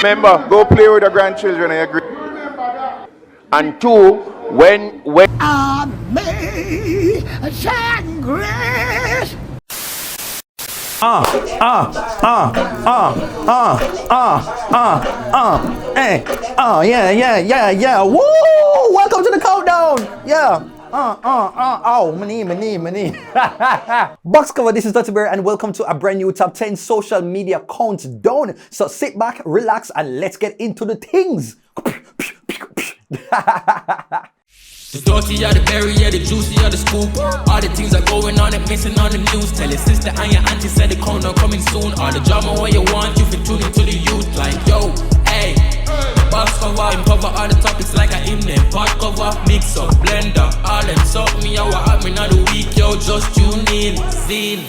Remember, go play with your grandchildren, I agree. And two, when Amazing grace. Yeah. Woo! Welcome to the countdown. Yeah. Oh, my knee. Box cover, this is DuttyBerry and welcome to a brand new top 10 social media countdown. So sit back, relax, and let's get into the things. The dirty or the berry, yeah, the juicy or the scoop. All the things are going on and missing on the news. Tell your sister and your auntie said the countdown coming soon. All the drama what you want, you fit tune into the youth. Like, yo, hey, box cover, cover all the topics like a hymn. Pot cover, mix up, blender, all them suck me out what happening on the week, yo, just tune in, zine.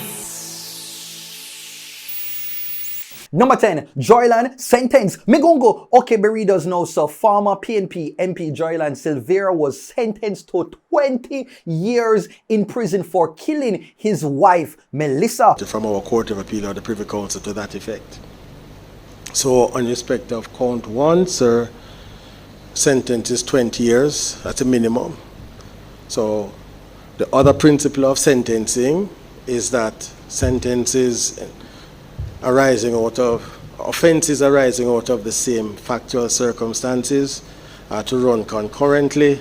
Number 10, Joylan sentence. Migongo. Okay, Berry does know. So former PNP MP Joylan Silvera was sentenced to 20 years in prison for killing his wife, Melissa. From our Court of Appeal or the Privy Council to that effect. So on respect of count one, sir, sentence is 20 years. That's a minimum. So the other principle of sentencing is that sentences arising out of offenses arising out of the same factual circumstances are to run concurrently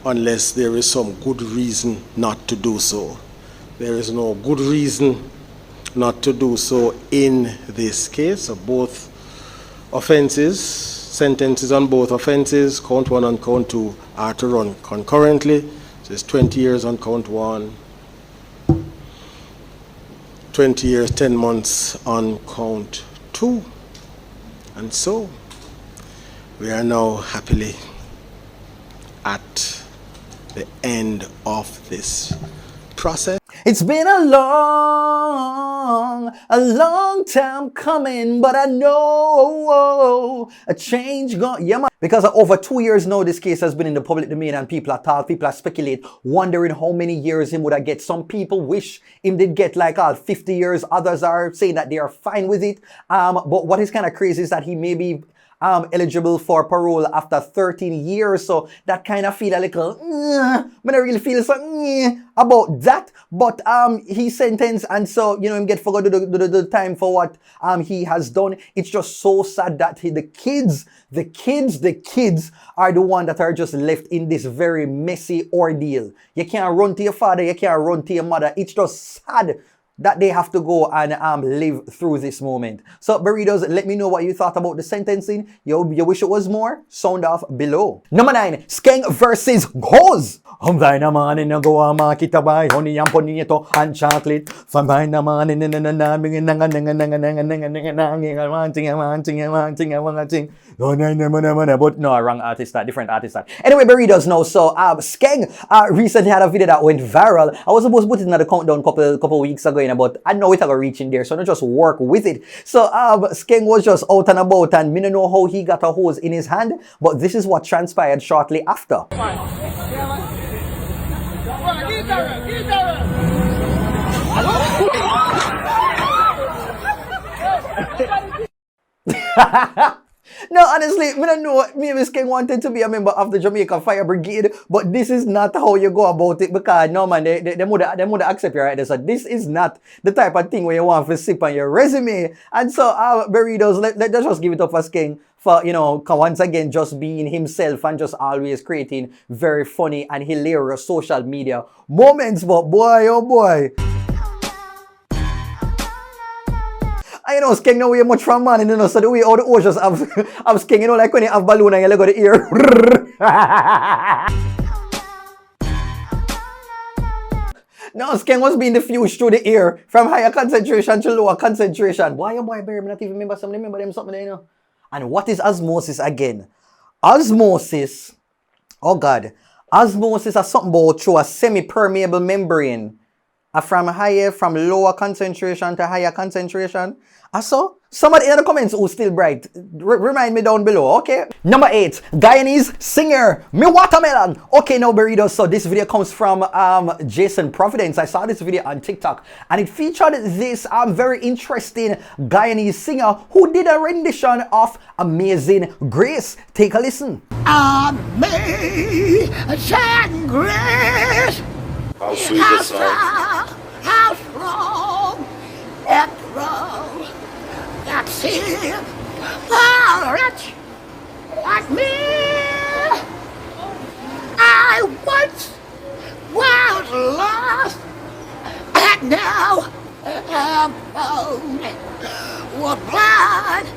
unless there is some good reason not to do so. There is no good reason not to do so in this case. So both offenses, sentences on both offenses, count one and count two, are to run concurrently. So it's 20 years on count one, 20 years, 10 months on count two. And so we are now happily at the end of this process. It's been a long time coming, but I know a change gone. Yeah, man. Because over 2 years now, this case has been in the public domain and people are thought, people are speculate, wondering how many years him would have get. Some people wish him did get like 50 years. Others are saying that they are fine with it. But what is kind of crazy is that he may be eligible for parole after 13 years, so that kind of feel a little I don't really feel so about that, but he's sentenced and so him get forgot the time for what he has done. It's just so sad that the kids are the one that are just left in this very messy ordeal. You can't run to your father, you can't run to your mother. It's just sad that they have to go and live through this moment. So burritos, let me know what you thought about the sentencing. You wish it was more? Sound off below. Number 9, Skeng versus Goes. Honey and potato and chocolate. But no, wrong artist, different artist. Anyway, burritos know. So Skeng recently had a video that went viral. I was supposed to put it in the countdown couple weeks ago, but I know it will reach in there, so I don't just work with it. So Skeng was just out and about, and me don't know how he got a hose in his hand, but this is what transpired shortly after. No, honestly, I don't know. Maybe Skeng wanted to be a member of the Jamaica Fire Brigade, but this is not how you go about it, because no man, they would accept you right there. So this is not the type of thing where you want to sip on your resume. And so burritos, let's just give it up for Skeng for once again just being himself and just always creating very funny and hilarious social media moments. But boy, oh boy. I Skeng no way much from man, so the way all the oceans have Skeng, like when you have balloon and you let go the ear. No, Skeng was being diffused through the ear from higher concentration to lower concentration. Why, oh boy, Barry, I not even remember something, there, And what is osmosis again? Osmosis, oh God, osmosis is something about through a semi-permeable membrane. From lower concentration to higher concentration. So Somebody in the comments who's still bright, remind me down below, okay? Number 8, Guyanese singer, Me Watermelon. Okay, now burritos. So this video comes from Jason Providence. I saw this video on TikTok and it featured this very interesting Guyanese singer who did a rendition of Amazing Grace. Take a listen. Amazing Grace. How sweet the sound. How strong that road that seems rich like me. I once was lost and now am found. Was blind,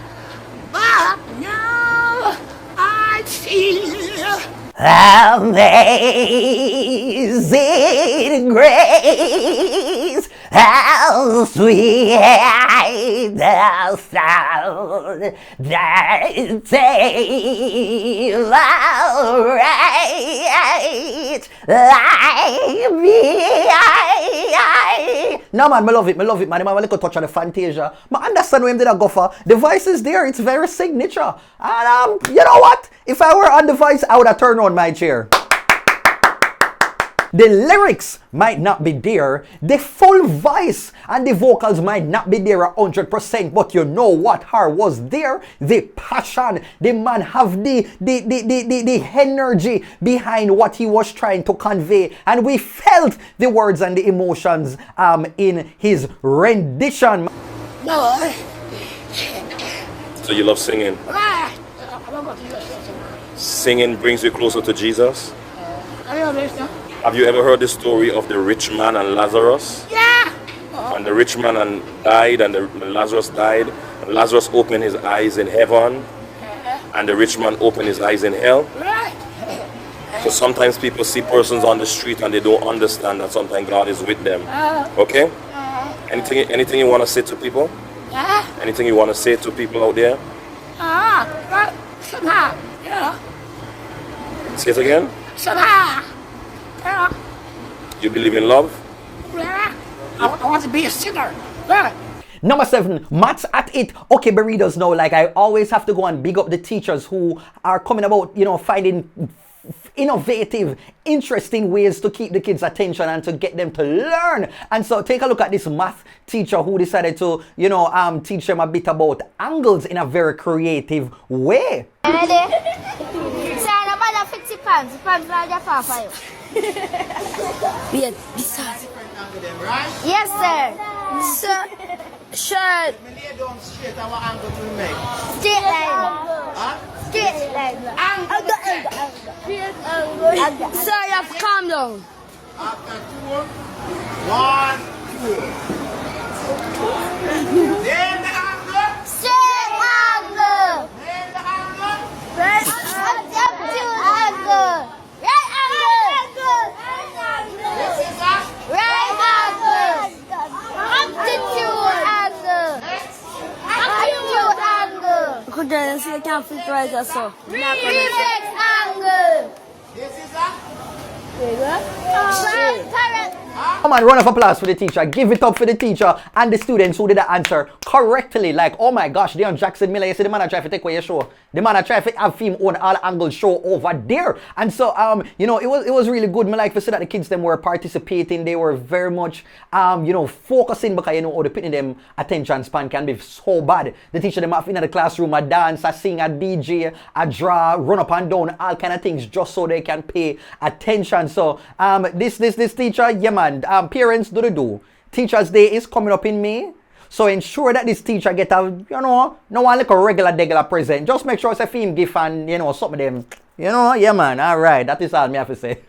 but now I see. Amazing grace, how sweet the sound that saved a wretch like me. No man, I love it, man. I have a little touch of the Fantasia. I understand where him did a go for. The voice is there, it's very signature. And you know what? If I were on the voice, I would have turned on my chair. The lyrics might not be there, the full voice and the vocals might not be there 100%, but you know what her was there? The passion. The man have the energy behind what he was trying to convey, and we felt the words and the emotions in his rendition. No. So you love singing? Singing brings you closer to Jesus? Have you ever heard the story of the rich man and Lazarus? Yeah. And the rich man died and Lazarus died. And Lazarus opened his eyes in heaven and the rich man opened his eyes in hell. So sometimes people see persons on the street and they don't understand that sometimes God is with them. Okay? Anything you want to say to people? Anything you want to say to people out there? Somehow, yeah. Say it again. Somehow, yeah. You believe in love? Yeah. I want to be a singer. Yeah. Number 7, Maths at It. Okay, burritos now, like I always have to go and big up the teachers who are coming about, you know, finding innovative, interesting ways to keep the kids' attention and to get them to learn. And so take a look at this math teacher who decided to, you know, teach them a bit about angles in a very creative way. Yes, sir. So, shirt. Straight line. Straight line. Angle. Sir, you have to calm down. After 2, 1, 2. Then the angle. Straight angle. Then the angle. Right angle. Right angle. This is that. Right angle. Aptitude angle. Aptitude angle. Could you see the can't fit right there, so? Reflex angle. This is that. Correct. Come on, round of applause for the teacher. Give it up for the teacher and the students who did the answer correctly. Like, oh my gosh, Deon Jackson Miller, you see the man I try to take away your show. The man I try to have him on all angle show over there. And so, you know, it was really good. Me like to see that the kids them were participating. They were very much, you know, focusing because, you know, how the putting them attention span can be so bad. The teacher them have in the classroom, a dance, a sing, a DJ, a draw, run up and down, all kind of things just so they can pay attention. So, this teacher, yeah man, parents do. Teachers Day is coming up in May. So ensure that this teacher get a, you know, no one like a regular present. Just make sure it's a film gift and, you know, some of them, you know, yeah man, alright, that is all me have to say.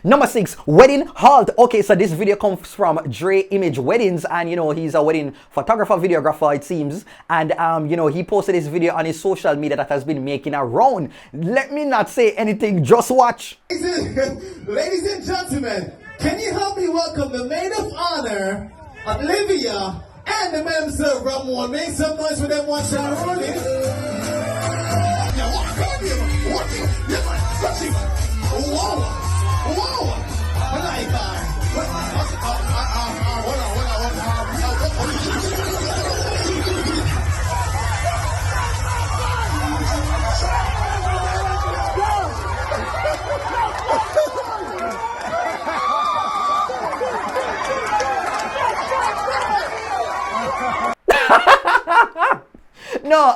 Number 6, wedding halt. Okay, so this video comes from Dre Image Weddings, and you know he's a wedding photographer, videographer it seems, and you know he posted this video on his social media that has been making a round. Let me not say anything, just watch. Ladies and gentlemen, can you help me welcome the maid of honor, Olivia, and the man Sir Ramon. Make some noise for them one shot rolling. No,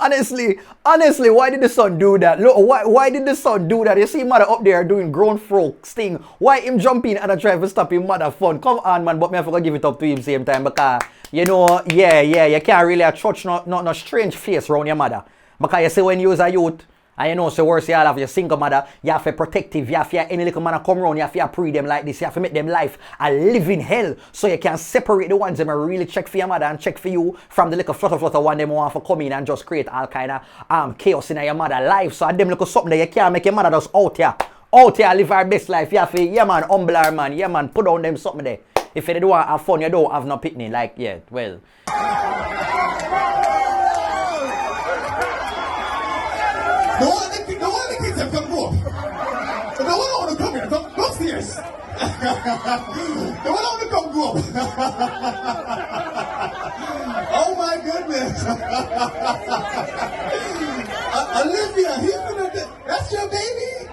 honestly, why did the son do that? Look, why did the son do that? You see mother up there doing grown folks thing. Why him jump in and I try to stop him mother fun? Come on, man, but me I forgot give it up to him same time because, you know, yeah, you can't really approach no strange face around your mother. Because you see when you was a youth, and you know, so worse you all have your single mother, you have to be protective, you have to any little man come around, you have to pre them like this, you have to make them life a living hell. So you can separate the ones that really check for your mother and check for you from the little flutter one them want to come in and just create all kind of chaos in your mother life. So them look something that you can't make your mother just out here live her best life. You have to, yeah man, humble her man, yeah man, put on them something there. If you don't want to have fun, you don't have no picnic, like, yeah, well. No one of the kids have come grow up. No one want to come here. Come upstairs. No one want to come grow up. Oh my goodness. Olivia, that's your baby?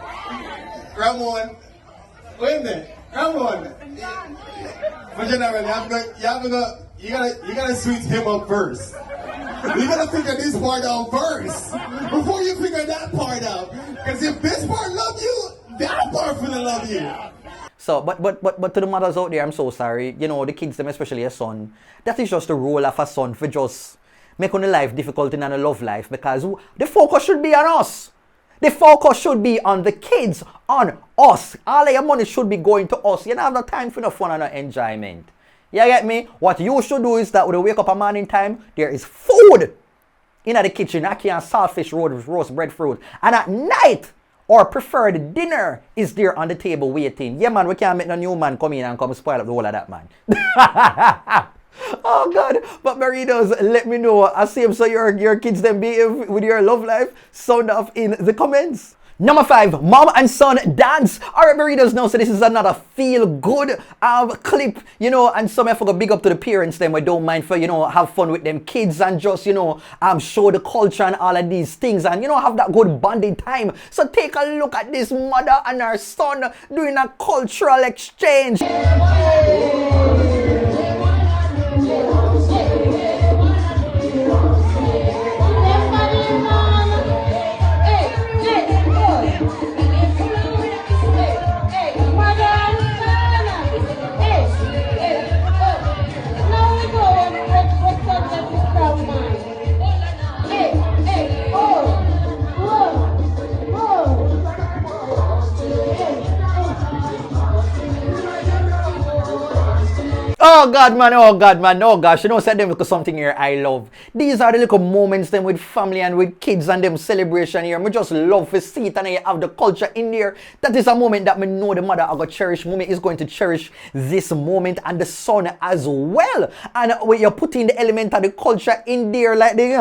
Ramon. Wait a minute. Ramon. But generally, you gotta sweet him up first. You gotta figure this part out first before you figure that part out. Because if this part love you, that part will love you. So, but to the mothers out there, I'm so sorry. You know, the kids, them especially a son. That is just the role of a son for just make on the life difficult in a love life because the focus should be on us. The focus should be on the kids, on us. All of your money should be going to us. You don't have no time for no fun and no enjoyment. You get me? What you should do is that when you wake up a morning time, there is food in the kitchen. I can saltfish roast breadfruit. And at night, our preferred dinner is there on the table waiting. Yeah, man, we can't make no new man come in and come spoil up the whole of that, man. Oh, God. But Burritos, let me know. I see him so your kids then behave with your love life. Sound off in the comments. Number 5, mom and son dance. Alright, Burritos know, so this is another feel-good clip, you know, and some I forgot big up to the parents them I don't mind for, you know, have fun with them kids and just, you know, show the culture and all of these things and, you know, have that good bonding time. So take a look at this mother and her son doing a cultural exchange. Oh God, man, oh gosh, you know, said them look something here I love. These are the little moments them with family and with kids and them celebration here. Me just love to see it and I have the culture in there. That is a moment that me know the mother I got cherish. Mommy is going to cherish this moment and the son as well. And when you're putting the element of the culture in there like the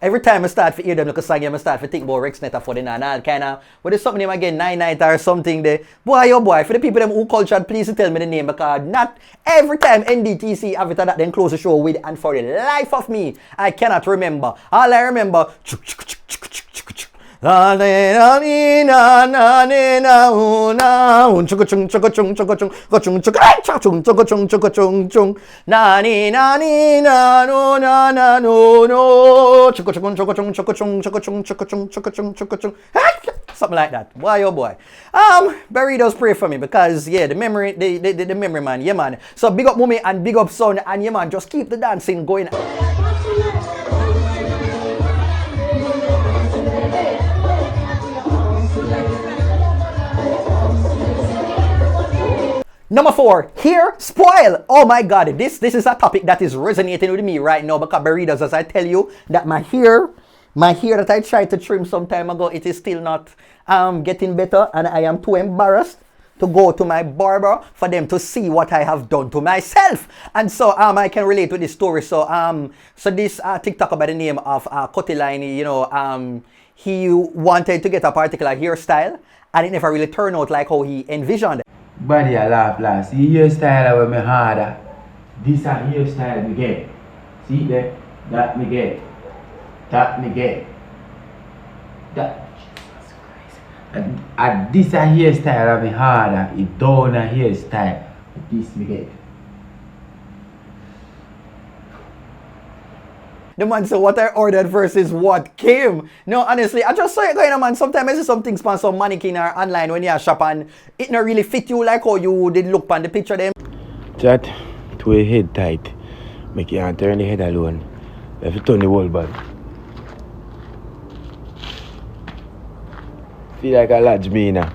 every time I start to hear them look a song, I start to think about Rex Netta for the all kind of, but there's something again, 9 or something there. Boy, oh boy, for the people them who cultured, please tell me the name because not every time NDTC have it that then close the show with, and for the life of me, I cannot remember. All I remember, now something like that. Boy, oh boy. Burritos, pray for me because yeah, the memory man, yeah man. So big up mommy and big up son and yeah man, just keep the dancing going. Number 4, hear, spoil. Oh my God, this is a topic that is resonating with me right now because Burritos, as I tell you, that my hair that I tried to trim some time ago, it is still not getting better and I am too embarrassed to go to my barber for them to see what I have done to myself. And so I can relate to this story. So this TikToker by the name of Kotiline, you know, he wanted to get a particular hairstyle and it never really turned out like how he envisioned. Body a laugh last. See hairstyle where me harder. This a hairstyle me get. See there? That me get. That me get. That. And this a hairstyle of me harder. It down a hairstyle. This me get. The man said what I ordered versus what came. No, honestly, I just saw it going on, man. Sometimes I see some things on some mannequin or online when you shop and it not really fit you like how you did look on the picture them. Chat to a head tight. Make you turn the head alone. If you turn the whole body. Feel like a lodge me now.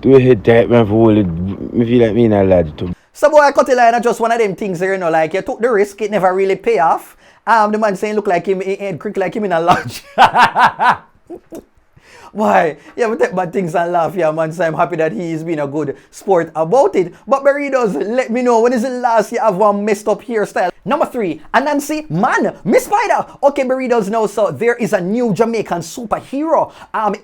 To a head tight, man, for hold it. Me feel like me in a lodge too. So boy, I cut the line, just one of them things there, you know, like you took the risk, it never really pay off. The man saying look like him, quick like him in a lodge. Why? Yeah, we take bad things and laugh, yeah, man. So I'm happy that he's been a good sport about it. But Burritos, let me know, when is the last you have one messed up hairstyle? Number 3, Anansi Man, Miss Spider. Okay, Burritos know, so there is a new Jamaican superhero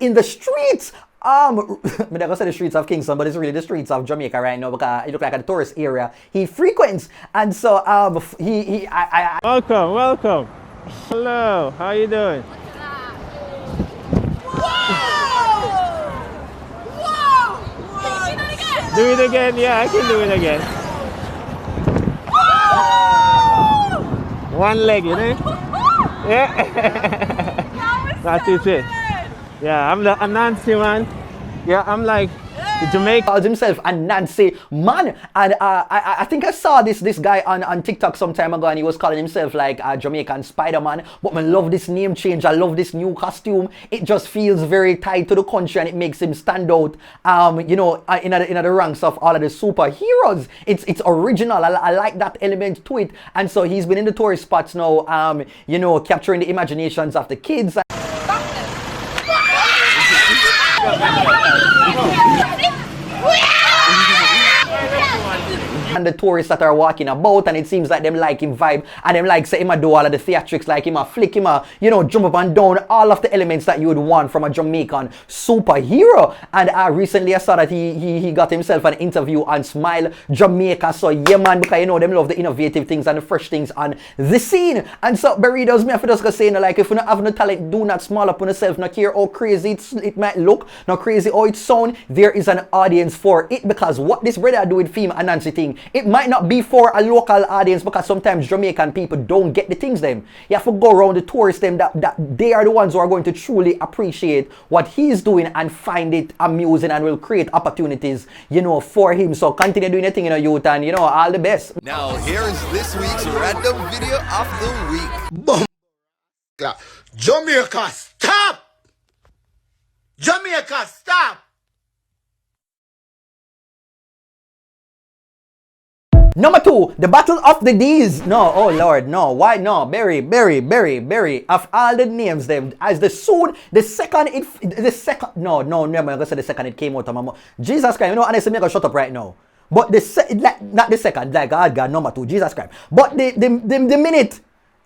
in the streets. I'm not gonna say the streets of Kingston, but it's really the streets of Jamaica right now because it looks like a tourist area he frequents. And so Welcome. Hello, how you doing? Whoa! Can you do it again? Do it again? Yeah, I can do it again. One leg, you know? Yeah. That's it. Yeah, I'm the Anansi Man. Yeah, I'm like the Jamaican. Calls himself Anansi Man, and I think I saw this guy on TikTok some time ago, and he was calling himself like Jamaican Spider-Man. But I love this name change. I love this new costume. It just feels very tied to the country, and it makes him stand out. You know, in the ranks of all of the superheroes. It's original. I like that element to it, and so he's been in the tourist spots now. You know, capturing the imaginations of the kids. And the tourists that are walking about, and it seems like them like him vibe, and them like say him a do all of the theatrics, like him a flick, him a, you know, jump up and down, all of the elements that you would want from a Jamaican superhero. And recently I saw that he got himself an interview on Smile Jamaica. So yeah, man, because you know them love the innovative things and the fresh things on the scene. And so Burritos, me I feel just gonna say, you know, like if you don't have no talent, do not smile up on yourself, not care how crazy it might look, not crazy how it sound. There is an audience for it, because what this brother do with Fame and Nancy thing, it might not be for a local audience, because sometimes Jamaican people don't get the things them. You have to go around the tourists them that they are the ones who are going to truly appreciate what he's doing and find it amusing and will create opportunities, you know, for him. So continue doing your thing, you know, youth, and you know, all the best. Now here is this week's random video of the week. Boom. Jamaica, stop! Jamaica, stop! Number 2, the Battle of the D's. No, oh Lord, no. Why no? Berry. Of all the names, them as the second, no, I'm gonna say the second it came out of my mouth. Jesus Christ, you know, honestly, I'm gonna shut up right now. But not the second, like God, number 2, Jesus Christ. But the minute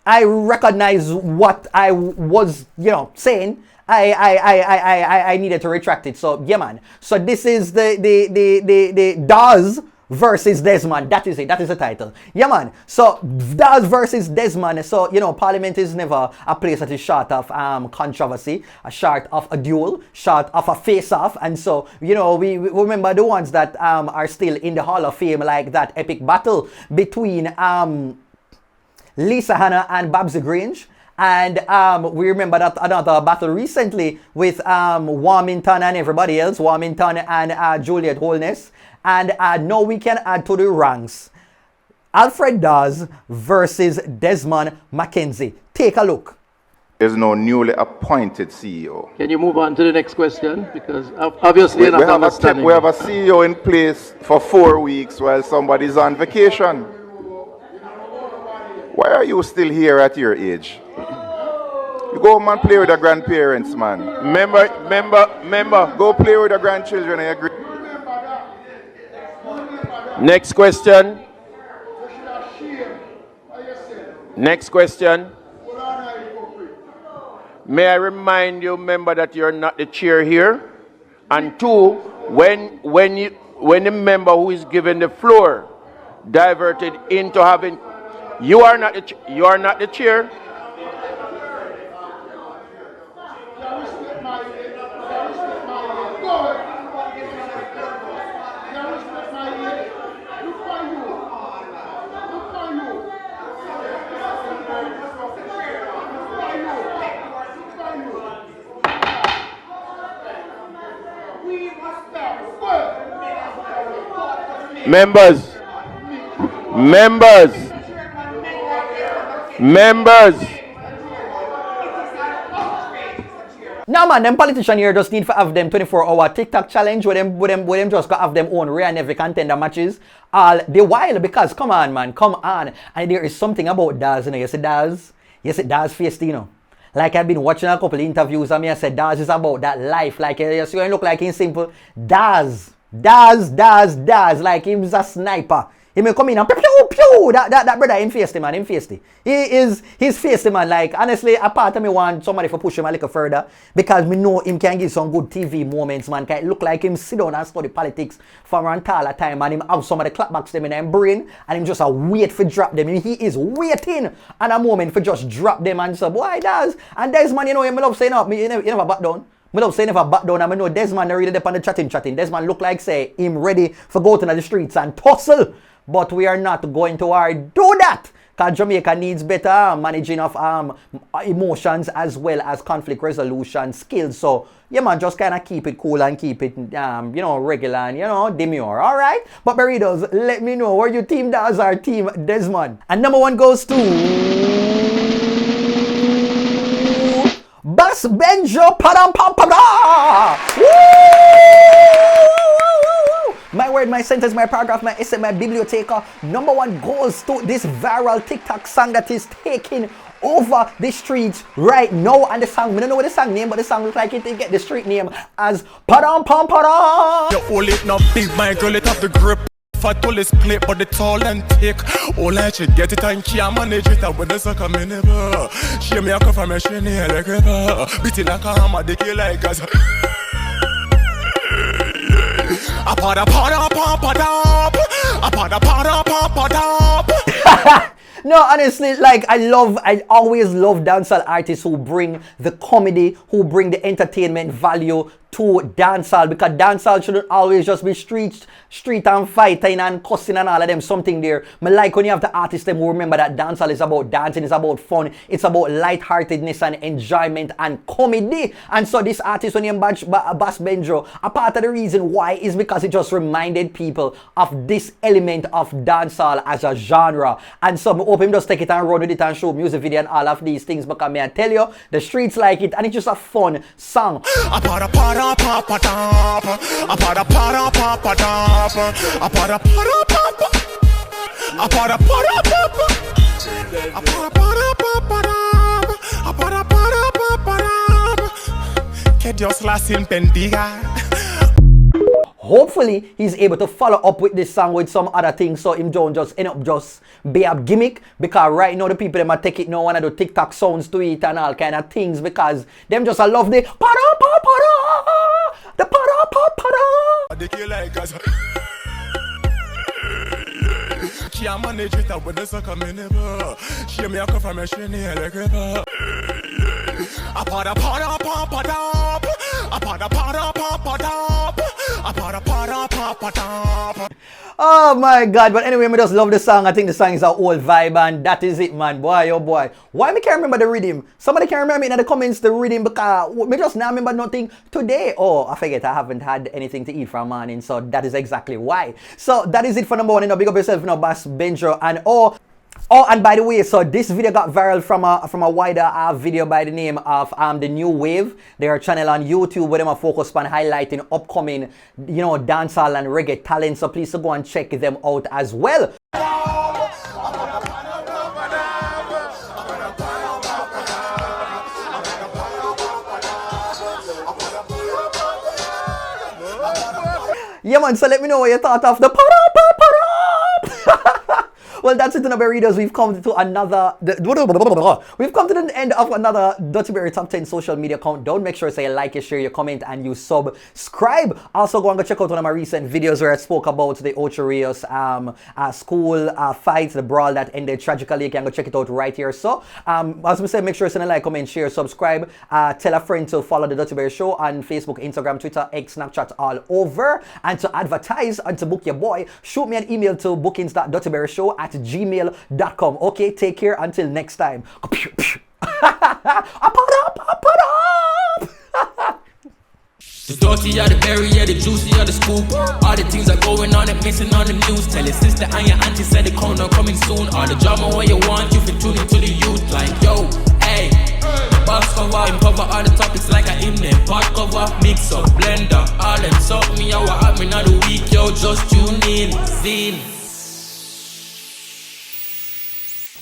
I recognize what I was, you know, saying, I needed to retract it. So yeah, man. So this is the Dawes versus Desmond. That is it. That is the title. Yeah, man. So Dawes versus Desmond. So you know, Parliament is never a place that is short of controversy, a short of a duel, short of a face-off. And so you know, we remember the ones that are still in the Hall of Fame, like that epic battle between Lisa Hanna and Babsy Grange. And we remember that another battle recently with Warmington and everybody else, Warmington and Juliet Holness. And now we can add to the ranks Alfred Dawes versus Desmond McKenzie. Take a look. There's no newly appointed CEO. Can you move on to the next question? Because obviously we have a CEO in place for 4 weeks while somebody's on vacation. Why are you still here at your age? You go home and play with the grandparents, man. Remember. Go play with the grandchildren and agree. Next question. Next question. May I remind you, member, that you're not the chair here. And 2, when the member who is given the floor diverted into having, you are not the chair. Members. Now man, them politicians here just need to have them 24-hour TikTok challenge where them just got have them own rare and every contender matches all the while, because come on man, come on. And there is something about Dawes, you know. You see Dawes face, you know. Like I've been watching a couple of interviews and I said Dawes is about that life. Like you see, you look like he's simple. Dawes, like he's a sniper. He may come in and pew pew. That brother, him feisty man, him feisty. He's feisty man. Like honestly, a part of me want somebody to push him a little further, because me know him can give some good TV moments, man. Can look like him sit down and study politics for a entire time, and him have some of the clapbacks them in him brain, and him just a wait for drop them. He is waiting at a moment for just drop them and say, boy, Dawes. And Desmond, you know, him love saying up, me, you never back down. I love saying never back down, and I know Desmond really dep on the chatting. Desmond look like say him ready for go to the streets and tussle. But we are not going to do that, because Jamaica needs better managing of emotions as well as conflict resolution skills. So yeah man, just kind of keep it cool and keep it you know, regular and you know, demure. Alright? But Burritos, let me know where you team Dawes or team Desmond. And number one goes to Bas Benjo Padapapadaa. My word, my sentence, my paragraph, my essay, my biblioteca. Number one goes to this viral TikTok song that is taking over the streets right now. And the song, we don't know what the song name, but the song looks like it get the street name as Padapapadaa. You hold it not big, my girl, it have the grip. Fat to this plate, but the tall and thick. All I should get it and can't manage it. And when the sucker me never. She me a come from a shiny like a beating like a hammer, they kill like us. No, honestly, like I always love dancehall artists who bring the comedy, who bring the entertainment value to dancehall, because dancehall shouldn't always just be street and fighting and cussing and all of them something there. I like when you have the artists them who remember that dancehall is about dancing, it's about fun, it's about lightheartedness and enjoyment and comedy. And so this artist when you Bas Benjo, a part of the reason why is because it just reminded people of this element of dancehall as a genre. And so I hope him just take it and run with it and show music video and all of these things, because I tell you, the streets like it and it's just a fun song. Hopefully he's able to follow up with this song with some other things, so him don't just end up just be a gimmick, because right now the people them a take it now and do TikTok sounds to it and all kind of things, because them just love the Padapapadaa, the Padapapadaa. They kill like us. Can't manage it when the sucker me never. She me a come from a shiny like a Oh my god, but anyway, I just love the song. I think the song is an old vibe, and that is it, man. Boy, oh boy. Why me can't remember the rhythm? Somebody can remember in the comments the rhythm, because me just now remember nothing today. Oh, I forget I haven't had anything to eat for a morning, so that is exactly why. So that is it for number one. You know, big up yourself, you know, Bas Benjo, and oh, and by the way, so this video got viral from a wider video by the name of The New Wave. Their channel on YouTube where they are focused on highlighting upcoming, you know, dancehall and reggae talent. So please go and check them out as well. Yeah man, so let me know what you thought of the Padapapadaa. Well, that's it, readers. We've come to another. We've come to the end of another DuttyBerry Top 10 social media countdown. Make sure to say like, you share, you comment, and you subscribe. Also, go and go check out one of my recent videos where I spoke about the Ocho Rios school fight, the brawl that ended tragically. You can go check it out right here. So, as we said, make sure to send a like, comment, share, subscribe. Tell a friend to follow the Dutty Berry Show on Facebook, Instagram, Twitter, X, Snapchat, all over. And to advertise and to book your boy, shoot me an email to bookings.duttyberryshow@gmail.com. Okay, take care until next time. The Dutty are the berry, yeah, the juicy, yeah, the scoop. All the things that going on, that missing on the news. Tell your sister and your auntie said the corner coming soon. All the drama what you want, you can tune into the youth. Like, yo, hey, box cover, cover all the topics like I in them. Pot cover, mix up, blender, all them suck me, I will have me not a week, yo, just tune in, zine.